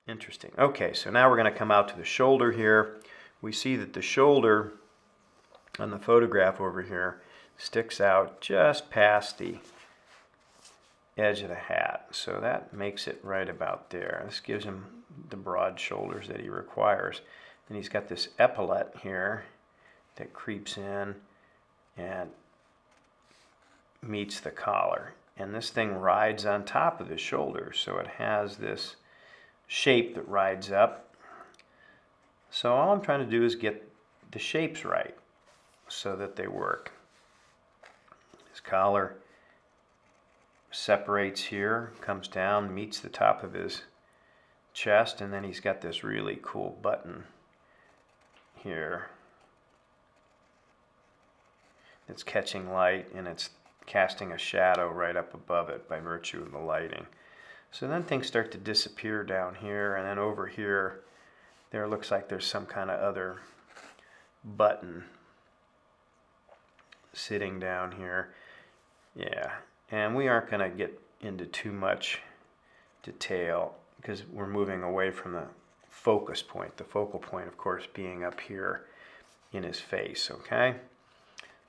Interesting. Okay, so now we're going to come out to the shoulder here. We see that the shoulder on the photograph over here sticks out just past the edge of the hat. So that makes it right about there. This gives him the broad shoulders that he requires. And he's got this epaulette here that creeps in and meets the collar. And this thing rides on top of the shoulder, so it has this shape that rides up. So all I'm trying to do is get the shapes right so that they work. His collar separates here, comes down, meets the top of his chest, and then he's got this really cool button here. It's catching light and it's casting a shadow right up above it by virtue of the lighting. So then things start to disappear down here, and then over here there looks like there's some kind of other button sitting down here. Yeah, and we aren't going to get into too much detail because we're moving away from the focus point. The focal point, of course, being up here in his face, okay?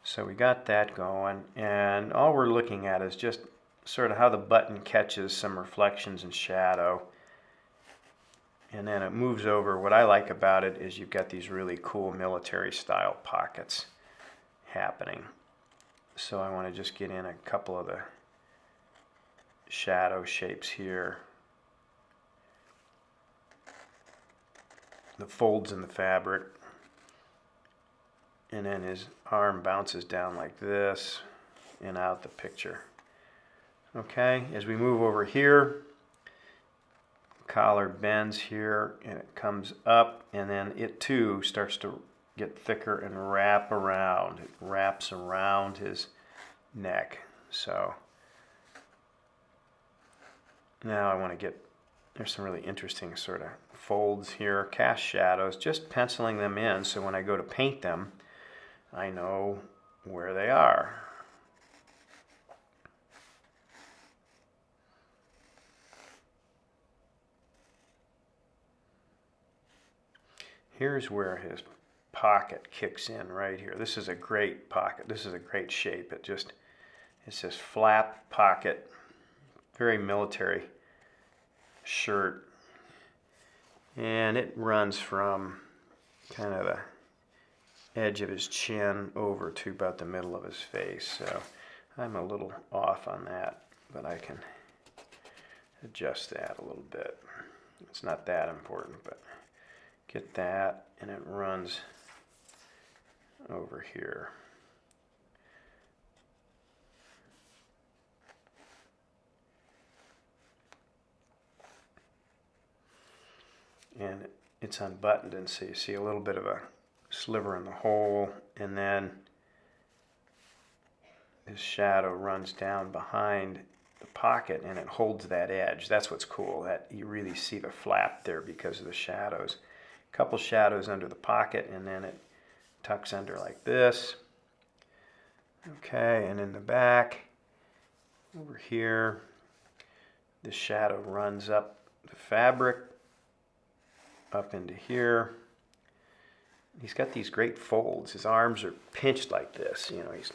So we got that going, and all we're looking at is just sort of how the button catches some reflections and shadow, and then it moves over. What I like about it is you've got these really cool military style pockets happening. So I want to just get in a couple of the shadow shapes here. The folds in the fabric, and then his arm bounces down like this and out the picture. Okay, as we move over here, collar bends here and it comes up, and then it too starts to get thicker and wrap around. It wraps around his neck. So now I want to get, there's some really interesting sort of folds here, cast shadows, just penciling them in so when I go to paint them, I know where they are. Here's where his pocket kicks in right here. This is a great pocket. This is a great shape. It's this flap pocket, very military shirt, and it runs from kind of the edge of his chin over to about the middle of his face. So I'm a little off on that, but I can adjust that a little bit. It's not that important, but get that, and it runs over here. And it's unbuttoned, and so you see a little bit of a sliver in the hole, and then this shadow runs down behind the pocket and it holds that edge. That's what's cool, that you really see the flap there because of the shadows. A couple shadows under the pocket, and then it tucks under like this. Okay, and in the back over here, the shadow runs up the fabric up into here. He's got these great folds. His arms are pinched like this. You know, he's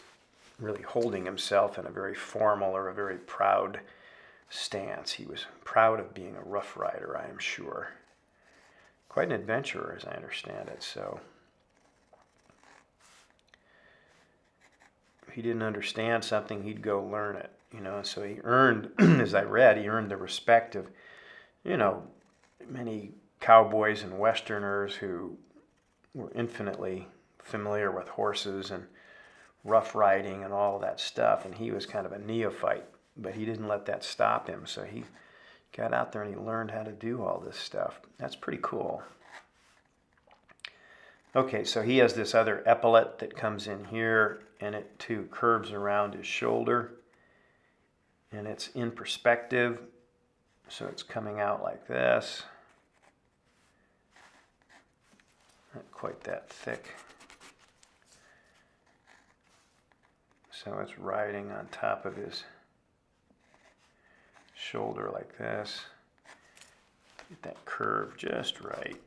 really holding himself in a very formal or a very proud stance. He was proud of being a Rough Rider, I am sure. Quite an adventurer, as I understand it. So if he didn't understand something, he'd go learn it. You know, so he earned, as I read, he earned the respect of, you know, many cowboys and westerners who were infinitely familiar with horses and rough riding and all of that stuff, and he was kind of a neophyte, but he didn't let that stop him, so he got out there and he learned how to do all this stuff. That's pretty cool. Okay, so he has this other epaulette that comes in here, and it too curves around his shoulder, and it's in perspective, so it's coming out like this. Not quite that thick. So it's riding on top of his shoulder like this. Get that curve just right,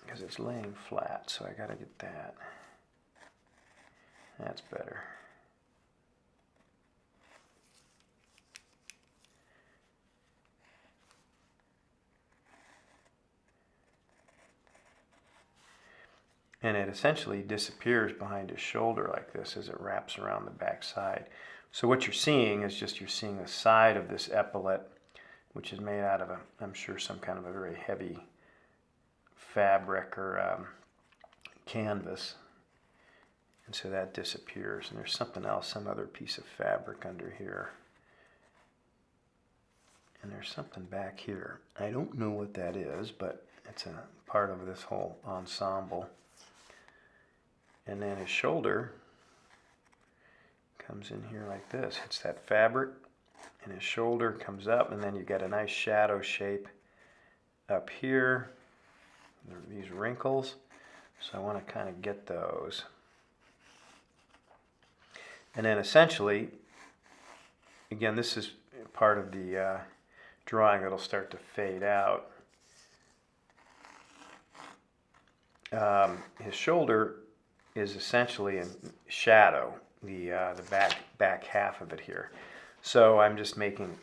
because it's laying flat, so I gotta get that. That's better. And it essentially disappears behind his shoulder like this as it wraps around the back side. So what you're seeing is just you're seeing the side of this epaulette, which is made out of I'm sure some kind of a very heavy fabric or canvas. And so that disappears. And there's something else, some other piece of fabric under here. And there's something back here. I don't know what that is, but it's a part of this whole ensemble. And then his shoulder comes in here like this. It's that fabric, and his shoulder comes up, and then you get a nice shadow shape up here. There are these wrinkles, so I want to kind of get those. And then essentially, again, this is part of the drawing that'll start to fade out. His shoulder is essentially in shadow, the back half of it here. So I'm just making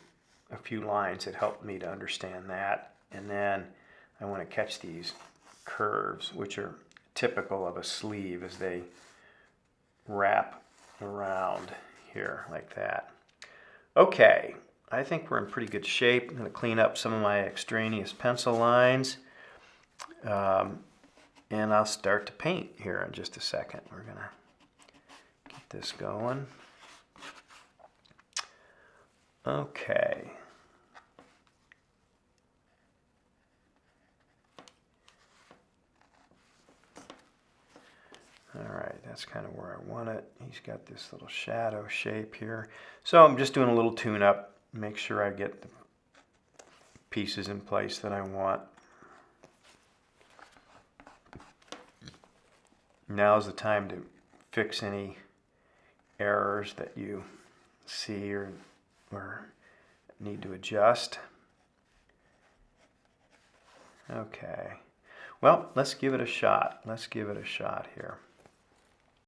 a few lines that help me to understand that. And then I want to catch these curves, which are typical of a sleeve as they wrap around here like that. Okay, I think we're in pretty good shape. I'm going to clean up some of my extraneous pencil lines. And I'll start to paint here in just a second. We're going to get this going. Okay. All right, that's kind of where I want it. He's got this little shadow shape here. So I'm just doing a little tune-up, make sure I get the pieces in place that I want. Now's the time to fix any errors that you see or need to adjust. Okay. Well, let's give it a shot. Let's give it a shot here.